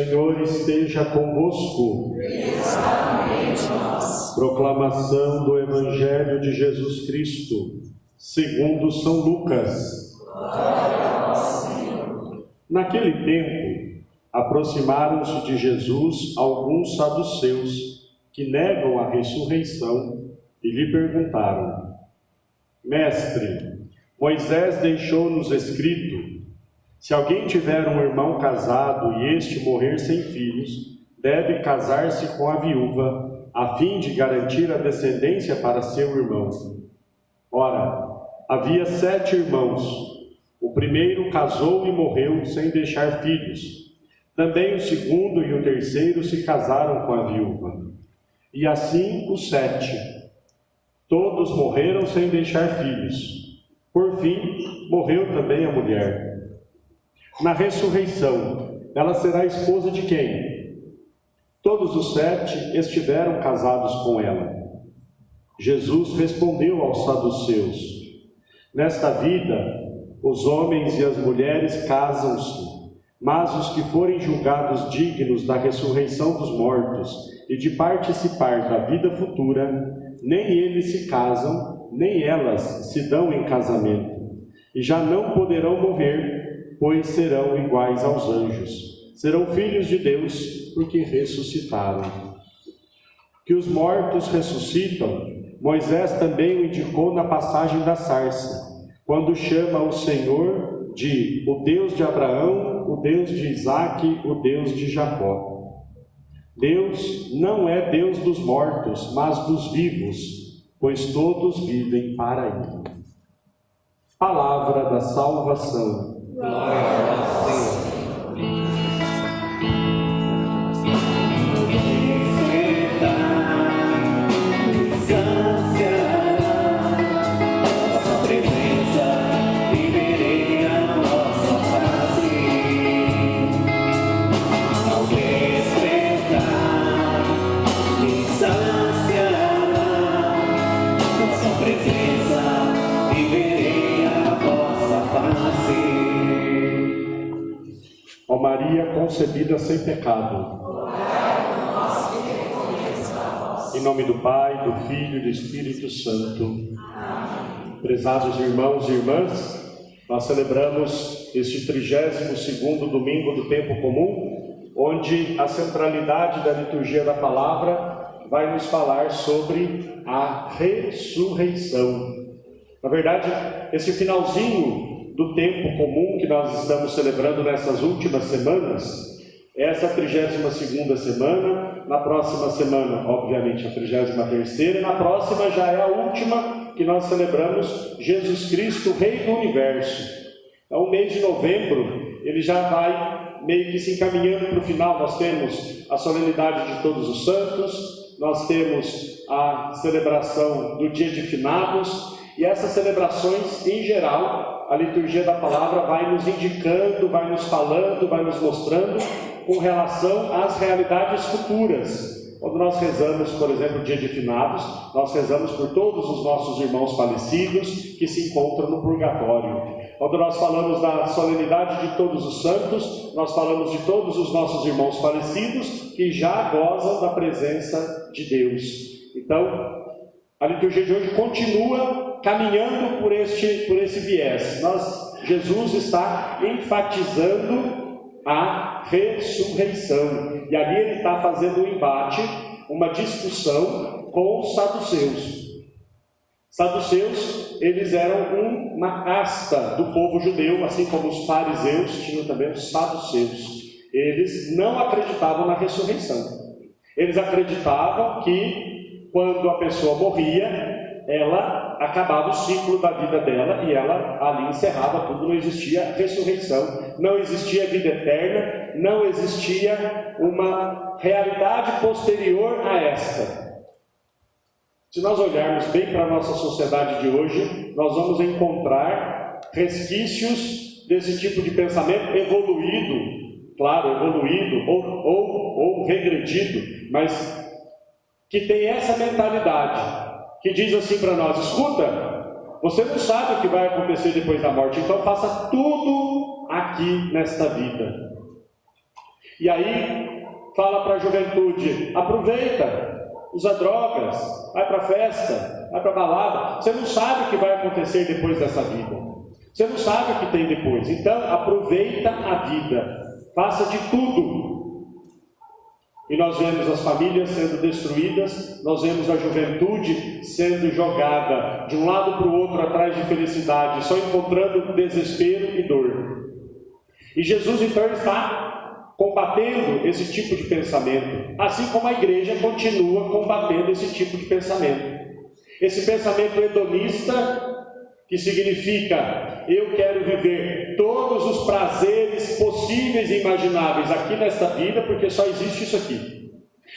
Senhor esteja convosco. Está no meio de nós. Proclamação do Evangelho de Jesus Cristo, segundo São Lucas. Glória a vós, Senhor. Naquele tempo, aproximaram-se de Jesus alguns saduceus que negam a ressurreição e lhe perguntaram: Mestre, Moisés deixou-nos escrito: se alguém tiver um irmão casado e este morrer sem filhos, deve casar-se com a viúva, a fim de garantir a descendência para seu irmão. Ora, havia 7 irmãos. O primeiro casou e morreu sem deixar filhos. Também o segundo e o terceiro se casaram com a viúva. E assim os 7. Todos morreram sem deixar filhos. Por fim, morreu também a mulher. Na ressurreição, ela será esposa de quem? Todos os 7 estiveram casados com ela. Jesus respondeu aos saduceus: nesta vida, os homens e as mulheres casam-se, mas os que forem julgados dignos da ressurreição dos mortos e de participar da vida futura, nem eles se casam, nem elas se dão em casamento, e já não poderão morrer, pois serão iguais aos anjos. Serão filhos de Deus, porque ressuscitaram. Que os mortos ressuscitam, Moisés também o indicou na passagem da sarça, quando chama o Senhor de o Deus de Abraão, o Deus de Isaque, o Deus de Jacó. Deus não é Deus dos mortos, mas dos vivos, pois todos vivem para Ele. Palavra da salvação. Glória a vós, Senhor. Ó Maria concebida sem pecado. Em nome do Pai, do Filho e do Espírito Santo. Amém. Prezados irmãos e irmãs, nós celebramos este 32º domingo do tempo comum, onde a centralidade da liturgia da palavra vai nos falar sobre a ressurreição. Na verdade, esse finalzinho do tempo comum que nós estamos celebrando nessas últimas semanas, essa 32ª semana, na próxima semana, obviamente, a 33ª, e na próxima já é a última que nós celebramos Jesus Cristo, Rei do Universo. Então, o mês de novembro, ele já vai meio que se encaminhando para o final. Nós temos a solenidade de Todos os Santos, nós temos a celebração do Dia de Finados, e essas celebrações, em geral, a liturgia da palavra vai nos indicando, vai nos falando, vai nos mostrando com relação às realidades futuras. Quando nós rezamos, por exemplo, o Dia de Finados, nós rezamos por todos os nossos irmãos falecidos que se encontram no purgatório. Quando nós falamos da solenidade de Todos os Santos, nós falamos de todos os nossos irmãos falecidos que já gozam da presença de Deus. Então, a liturgia de hoje continua caminhando por esse viés. Jesus está enfatizando a ressurreição. E ali ele está fazendo um embate, uma discussão com os saduceus. Saduceus, eles eram uma casta do povo judeu, assim como os fariseus tinham também os saduceus. Eles não acreditavam na ressurreição. Eles acreditavam que quando a pessoa morria, ela acabava o ciclo da vida dela e ela ali encerrava tudo, não existia ressurreição, não existia vida eterna, não existia uma realidade posterior a esta. Se nós olharmos bem para a nossa sociedade de hoje, nós vamos encontrar resquícios desse tipo de pensamento evoluído, claro, evoluído ou regredido, mas que tem essa mentalidade, que diz assim para nós: escuta, você não sabe o que vai acontecer depois da morte, então faça tudo aqui nesta vida. E aí fala para a juventude: aproveita, usa drogas, vai para a festa, vai para a balada. Você não sabe o que vai acontecer depois dessa vida. Você não sabe o que tem depois. Então aproveita a vida, faça de tudo. E nós vemos as famílias sendo destruídas, nós vemos a juventude sendo jogada de um lado para o outro atrás de felicidade, só encontrando desespero e dor. E Jesus então está combatendo esse tipo de pensamento, assim como a igreja continua combatendo esse tipo de pensamento. Esse pensamento hedonista, que significa: eu quero viver todos os prazeres possíveis e imagináveis aqui nesta vida, porque só existe isso aqui.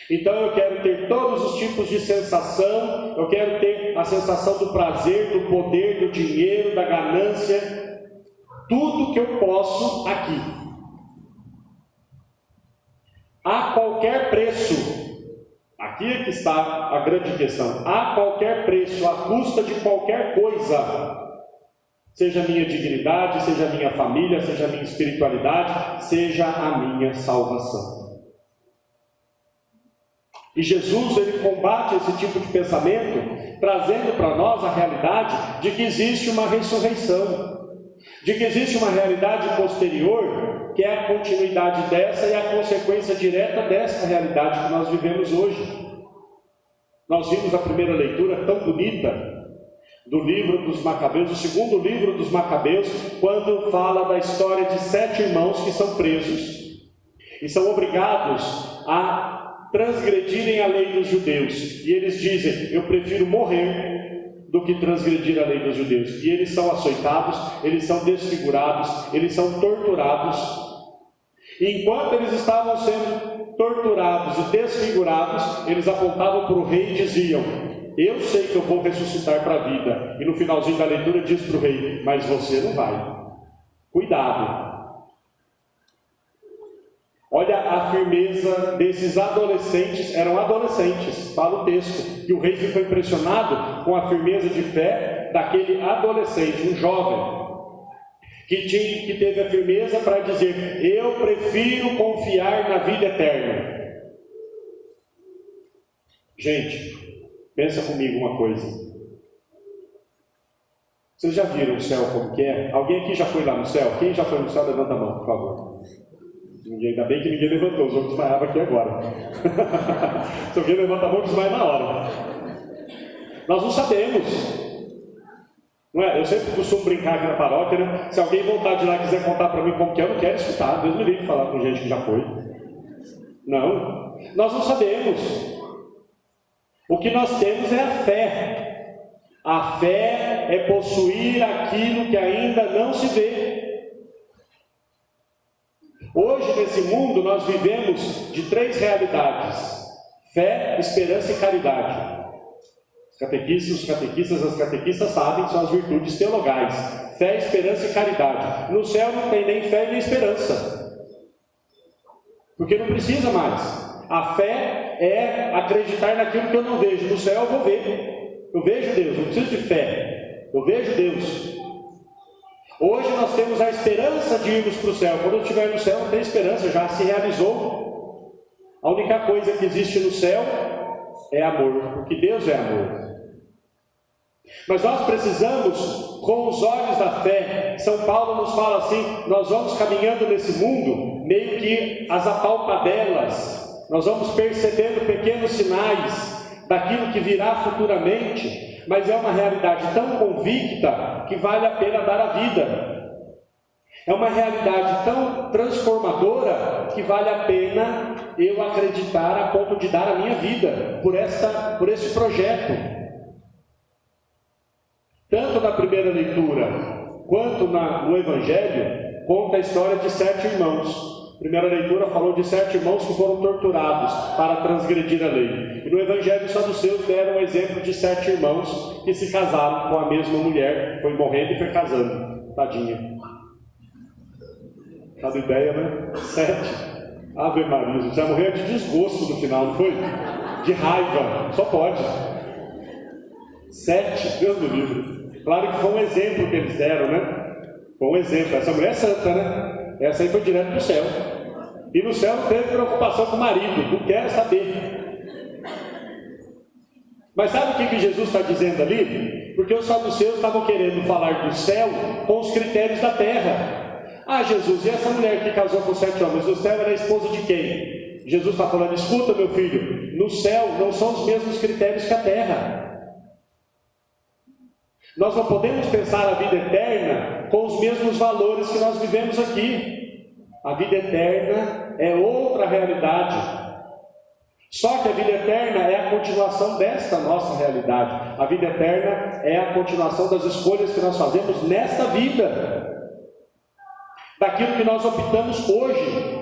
Então eu quero ter todos os tipos de sensação, eu quero ter a sensação do prazer, do poder, do dinheiro, da ganância, tudo que eu posso aqui. A qualquer preço. Aqui é que está a grande questão. A qualquer preço, à custa de qualquer coisa. Seja a minha dignidade, seja a minha família, seja a minha espiritualidade, seja a minha salvação. E Jesus, ele combate esse tipo de pensamento, trazendo para nós a realidade de que existe uma ressurreição, de que existe uma realidade posterior, que é a continuidade dessa e a consequência direta dessa realidade que nós vivemos hoje. Nós vimos a primeira leitura tão bonita do livro dos Macabeus, o segundo livro dos Macabeus, quando fala da história de 7 irmãos que são presos e são obrigados a transgredirem a lei dos judeus. E eles dizem: eu prefiro morrer do que transgredir a lei dos judeus. E eles são açoitados, eles são desfigurados, eles são torturados. E enquanto eles estavam sendo torturados e desfigurados, eles apontavam para o rei e diziam: eu sei que eu vou ressuscitar para a vida. E no finalzinho da leitura diz para o rei: mas você não vai. Cuidado. Olha a firmeza desses adolescentes. Eram adolescentes, fala o texto. E o rei ficou impressionado com a firmeza de fé daquele adolescente, um jovem, que teve a firmeza para dizer: eu prefiro confiar na vida eterna. Gente, pensa comigo uma coisa. Vocês já viram o céu como que é? Alguém aqui já foi lá no céu? Quem já foi no céu, levanta a mão, por favor. Ainda bem que ninguém levantou, os outros desmaiavam aqui agora. Se alguém levanta a mão, desmaia na hora. Nós não sabemos. Não é? Eu sempre costumo brincar aqui na paróquia, né? Se alguém voltar de lá e quiser contar para mim como que é, eu não quero escutar. Deus me livre de falar com gente que já foi. Não. Nós não sabemos. O que nós temos é a fé. A fé é possuir aquilo que ainda não se vê. Hoje, nesse mundo, nós vivemos de 3 realidades: fé, esperança e caridade. Os catequistas, as catequistas sabem que são as virtudes teologais: fé, esperança e caridade. No céu não tem nem fé nem esperança, porque não precisa mais. A fé é acreditar naquilo que eu não vejo. No céu eu vou ver. Eu vejo Deus, não preciso de fé. Eu vejo Deus. Hoje nós temos a esperança de irmos para o céu. Quando eu estiver no céu, não tem esperança, já se realizou. A única coisa que existe no céu é amor, porque Deus é amor. Mas nós precisamos, com os olhos da fé, São Paulo nos fala assim: nós vamos caminhando nesse mundo, meio que as apalpadelas, nós vamos percebendo pequenos sinais daquilo que virá futuramente, mas é uma realidade tão convicta que vale a pena dar a vida. É uma realidade tão transformadora que vale a pena eu acreditar a ponto de dar a minha vida por esse projeto. Tanto na primeira leitura quanto no Evangelho, conta a história de 7 irmãos. A primeira leitura falou de 7 irmãos que foram torturados para transgredir a lei. E no Evangelho os saduceus deram um exemplo de 7 irmãos que se casaram com a mesma mulher, foi morrendo e foi casando. Tadinha. Cada ideia, né? 7. Ave Maria, você vai morrer de desgosto no final, não foi? De raiva, só pode. 7, Deus do livro. Claro que foi um exemplo que eles deram, né? Foi um exemplo. Essa mulher é santa, né? Essa aí foi direto para o céu. E no céu não teve preocupação com o marido, não quero saber. Mas sabe o que Jesus está dizendo ali? Porque os saduceus estavam querendo falar do céu com os critérios da terra. Ah, Jesus, e essa mulher que casou com 7 homens, no céu era a esposa de quem? Jesus está falando, escuta meu filho, no céu não são os mesmos critérios que a terra. Nós não podemos pensar a vida eterna com os mesmos valores que nós vivemos aqui. A vida eterna é outra realidade. Só que a vida eterna é a continuação desta nossa realidade. A vida eterna é a continuação das escolhas que nós fazemos nesta vida, daquilo que nós optamos hoje.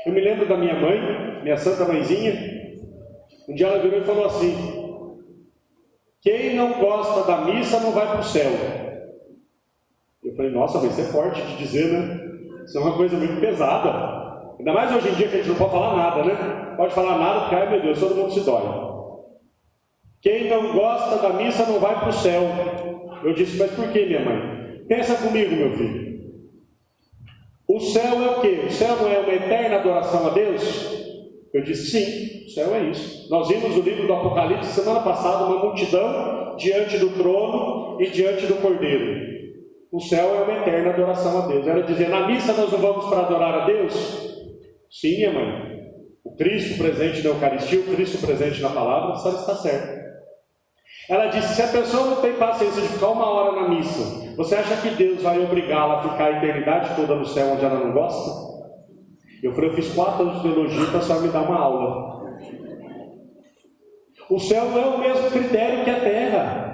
Eu me lembro da minha mãe, minha santa mãezinha. Um dia ela virou e falou assim: quem não gosta da missa não vai para o céu. Eu falei, nossa, vai ser forte de dizer, né? Isso é uma coisa muito pesada. Ainda mais hoje em dia que a gente não pode falar nada, né? Pode falar nada porque, ai meu Deus, todo mundo se dói. Quem não gosta da missa não vai para o céu. Eu disse, mas por que, minha mãe? Pensa comigo, meu filho. O céu é o quê? O céu não é uma eterna adoração a Deus? Eu disse, sim, o céu é isso. Nós vimos o livro do Apocalipse semana passada, uma multidão diante do trono e diante do Cordeiro. O céu é uma eterna adoração a Deus. Ela dizia, na missa nós não vamos para adorar a Deus? Sim, minha mãe. O Cristo presente na Eucaristia, o Cristo presente na palavra, a senhora está certa. Ela disse, se a pessoa não tem paciência de ficar 1 hora na missa, você acha que Deus vai obrigá-la a ficar a eternidade toda no céu onde ela não gosta? Eu falei, eu fiz 4 anos de teologia para a senhora me dar uma aula. O céu não é o mesmo critério que a terra.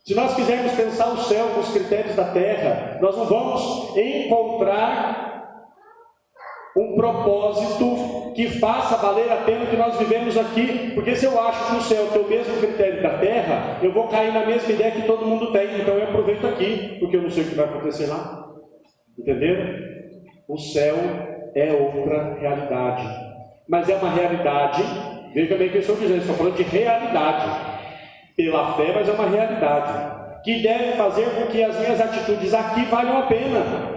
Se nós quisermos pensar o céu com os critérios da terra, nós não vamos encontrar um propósito que faça valer a pena o que nós vivemos aqui. Porque se eu acho que o céu tem o mesmo critério da terra, eu vou cair na mesma ideia que todo mundo tem. Então eu aproveito aqui, porque eu não sei o que vai acontecer lá. Entenderam? O céu é outra realidade. Mas é uma realidade, veja bem o que eu estou dizendo, estou falando de realidade. Pela fé, mas é uma realidade. Que deve fazer com que as minhas atitudes aqui valham a pena.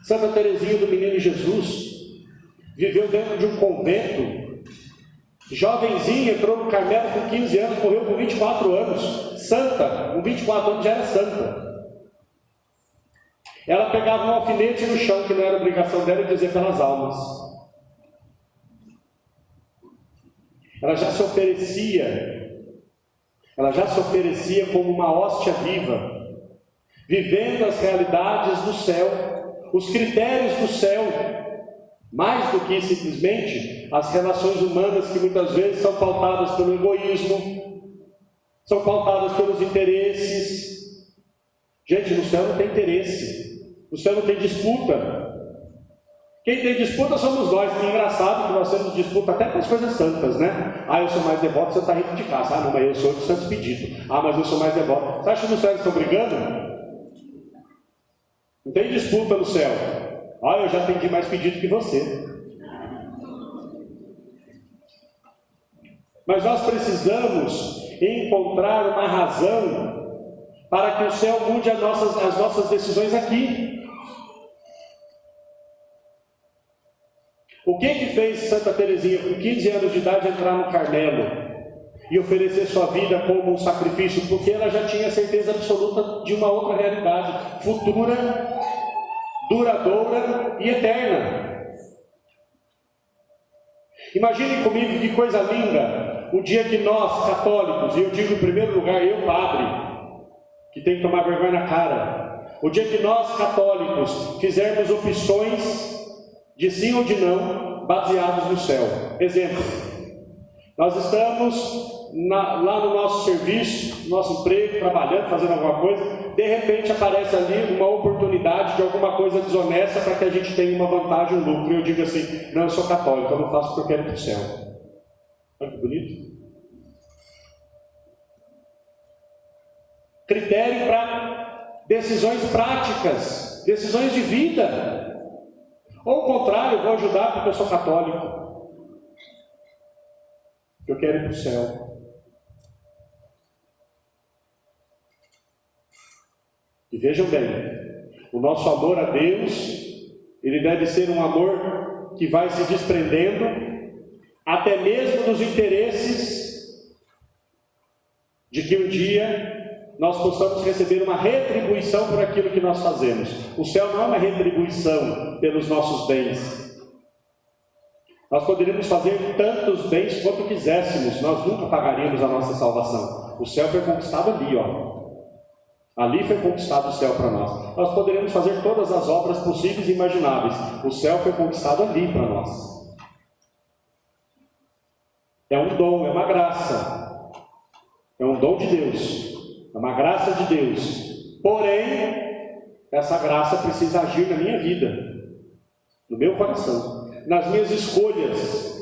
Santa Teresinha do Menino Jesus viveu dentro de um convento. Jovenzinha, entrou no Carmelo com 15 anos, morreu com 24 anos. Santa, com 24 anos já era santa. Ela pegava um alfinete no chão, que não era obrigação dela, e dizia pelas almas. Ela já se oferecia como uma hóstia viva, vivendo as realidades do céu, os critérios do céu, mais do que simplesmente as relações humanas que muitas vezes são pautadas pelo egoísmo, são pautadas pelos interesses. Gente, no céu não tem interesse, no céu não tem disputa. Quem tem disputa somos nós. Que é engraçado que nós temos disputa até com as coisas santas, né? Ah, eu sou mais devoto, você está rico de casa. Ah, não, mas eu sou de Santos Pedido. Ah, mas eu sou mais devoto. Você acha que no céu eles estão brigando? Não tem disputa no céu. Ah, eu já atendi mais pedido que você. Mas nós precisamos encontrar uma razão para que o céu mude as nossas decisões aqui. O que fez Santa Teresinha, com 15 anos de idade, entrar no Carmelo e oferecer sua vida como um sacrifício? Porque ela já tinha certeza absoluta de uma outra realidade, futura, duradoura e eterna. Imaginem comigo que coisa linda, o dia que nós, católicos, e eu digo em primeiro lugar, eu, padre, que tem que tomar vergonha na cara, o dia que nós, católicos, fizermos opções de sim ou de não, baseados no céu. Exemplo, nós estamos lá no nosso serviço, no nosso emprego, trabalhando, fazendo alguma coisa, de repente aparece ali uma oportunidade de alguma coisa desonesta para que a gente tenha uma vantagem, um lucro, e eu digo assim, não, eu sou católico, eu não faço porque eu quero ir para o céu. Olha que bonito. Critério para decisões práticas, decisões de vida. Ou o contrário, eu vou ajudar porque eu sou católico. Eu quero ir para o céu. E vejam bem, o nosso amor a Deus, ele deve ser um amor que vai se desprendendo até mesmo dos interesses de que um dia nós possamos receber uma retribuição por aquilo que nós fazemos. O céu não é uma retribuição pelos nossos bens. Nós poderíamos fazer tantos bens quanto quiséssemos, nós nunca pagaríamos a nossa salvação. O céu foi conquistado ali, ó. Ali foi conquistado o céu para nós. Nós poderíamos fazer todas as obras possíveis e imagináveis. O céu foi conquistado ali para nós. É um dom, é uma graça. É um dom de Deus. É uma graça de Deus. Porém, essa graça precisa agir na minha vida, no meu coração, nas minhas escolhas.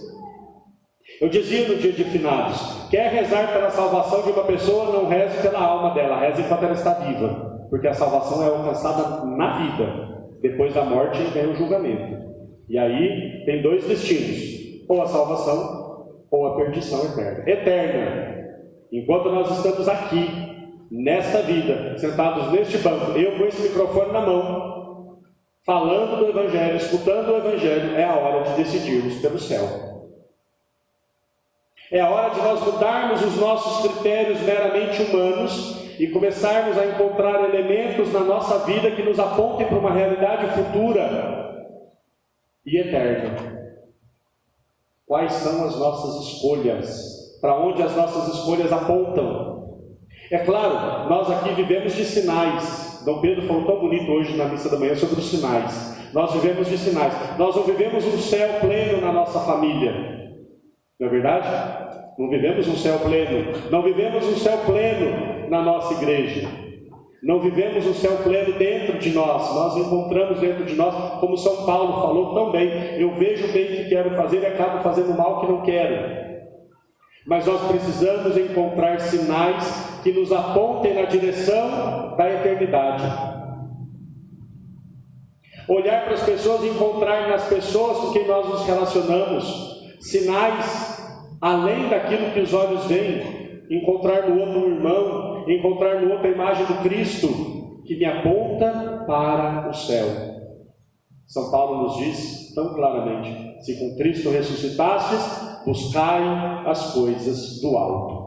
Eu dizia no dia de finados: quer rezar pela salvação de uma pessoa, não reze pela alma dela, reze enquanto ela está viva, porque a salvação é alcançada na vida. Depois da morte vem o julgamento, e aí tem dois destinos: ou a salvação ou a perdição eterna. Enquanto nós estamos aqui nesta vida, sentados neste banco, eu com esse microfone na mão, falando do Evangelho, escutando o Evangelho, é a hora de decidirmos pelo céu. É a hora de nós mudarmos os nossos critérios meramente humanos e começarmos a encontrar elementos na nossa vida que nos apontem para uma realidade futura e eterna. Quais são as nossas escolhas? Para onde as nossas escolhas apontam? É claro, nós aqui vivemos de sinais. Dom Pedro falou tão bonito hoje na missa da manhã sobre os sinais. Nós vivemos de sinais. Nós não vivemos um céu pleno na nossa família. Não é verdade? Não vivemos um céu pleno. Não vivemos um céu pleno na nossa igreja. Não vivemos um céu pleno dentro de nós. Nós encontramos dentro de nós, como São Paulo falou tão bem: eu vejo o bem que quero fazer e acabo fazendo o mal que não quero. Mas nós precisamos encontrar sinais que nos apontem na direção da eternidade. Olhar para as pessoas e encontrar nas pessoas com quem nós nos relacionamos sinais além daquilo que os olhos veem. Encontrar no outro um irmão, encontrar no outro a imagem do Cristo que me aponta para o céu. São Paulo nos diz tão claramente: se com Cristo ressuscitastes, buscai as coisas do alto.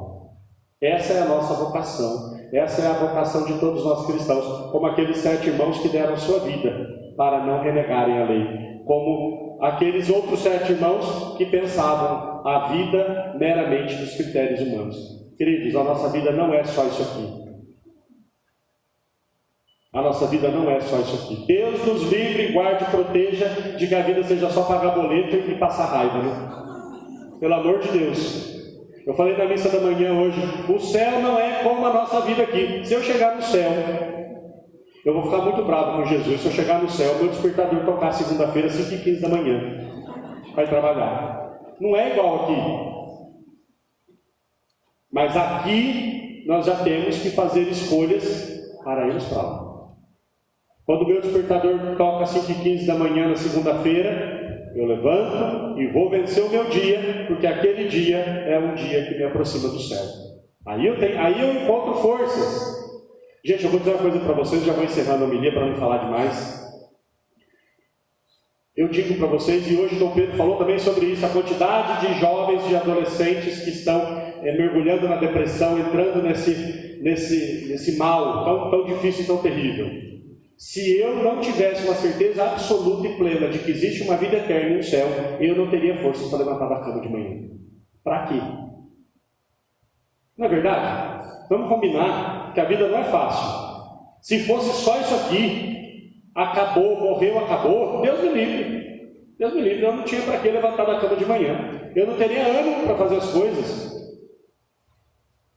Essa é a nossa vocação. Essa é a vocação de todos nós cristãos, como aqueles 7 irmãos que deram a sua vida para não renegarem a lei, como aqueles outros 7 irmãos que pensavam a vida meramente dos critérios humanos. Queridos, a nossa vida não é só isso aqui. A nossa vida não é só isso aqui. Deus nos livre, guarde e proteja de que a vida seja só pagar boleto e passar raiva, né? Pelo amor de Deus. Eu falei na missa da manhã hoje: o céu não é como a nossa vida aqui. Se eu chegar no céu, eu vou ficar muito bravo com Jesus. Se eu chegar no céu, meu despertador tocar segunda-feira, 5h15 da manhã, vai trabalhar. Não é igual aqui. Mas aqui nós já temos que fazer escolhas para irmos para lá. Quando o meu despertador toca 5h15 da manhã na segunda-feira, eu levanto e vou vencer o meu dia, porque aquele dia é um dia que me aproxima do céu. Aí eu encontro forças. Gente, eu vou dizer uma coisa para vocês, já vou encerrando a homilia para não falar demais. Eu digo para vocês, e hoje Dom Pedro falou também sobre isso, a quantidade de jovens, de adolescentes que estão mergulhando na depressão, entrando nesse mal tão difícil e tão terrível. Se eu não tivesse uma certeza absoluta e plena de que existe uma vida eterna e um céu, eu não teria força para levantar da cama de manhã. Para quê? Não é verdade? Vamos combinar que a vida não é fácil. Se fosse só isso aqui, acabou, morreu, acabou, Deus me livre. Deus me livre, eu não tinha para que levantar da cama de manhã. Eu não teria ânimo para fazer as coisas.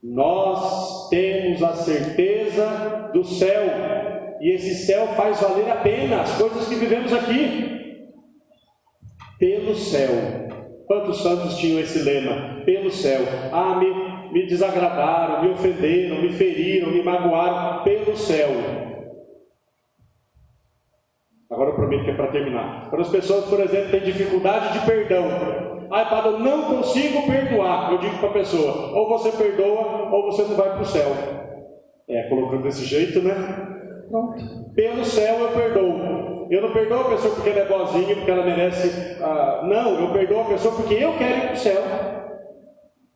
Nós temos a certeza do céu. E esse céu faz valer a pena as coisas que vivemos aqui. Pelo céu. Quantos santos tinham esse lema? Pelo céu. Ah, me desagradaram, me ofenderam, me feriram, me magoaram. Pelo céu. Agora eu prometo que é para terminar. Quando as pessoas, por exemplo, têm dificuldade de perdão. Ah, padre, eu não consigo perdoar. Eu digo para a pessoa: ou você perdoa, ou você não vai para o céu. Colocando desse jeito, né? Pronto. Pelo céu eu perdoo. Eu não perdoo a pessoa porque ela é boazinha, porque ela merece. Não, eu perdoo a pessoa porque eu quero ir para o céu.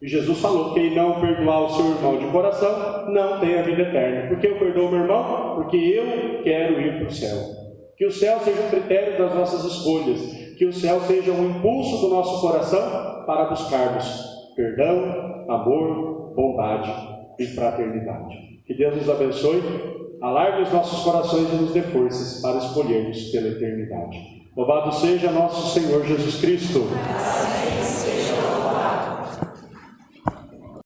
E Jesus falou: quem não perdoar o seu irmão de coração, não tem a vida eterna. Por que eu perdoo meu irmão? Porque eu quero ir para o céu. Que o céu seja um critério das nossas escolhas. Que o céu seja um impulso do nosso coração para buscarmos perdão, amor, bondade e fraternidade. Que Deus nos abençoe, alargue os nossos corações e nos dê forças para escolhermos pela eternidade. Louvado seja nosso Senhor Jesus Cristo.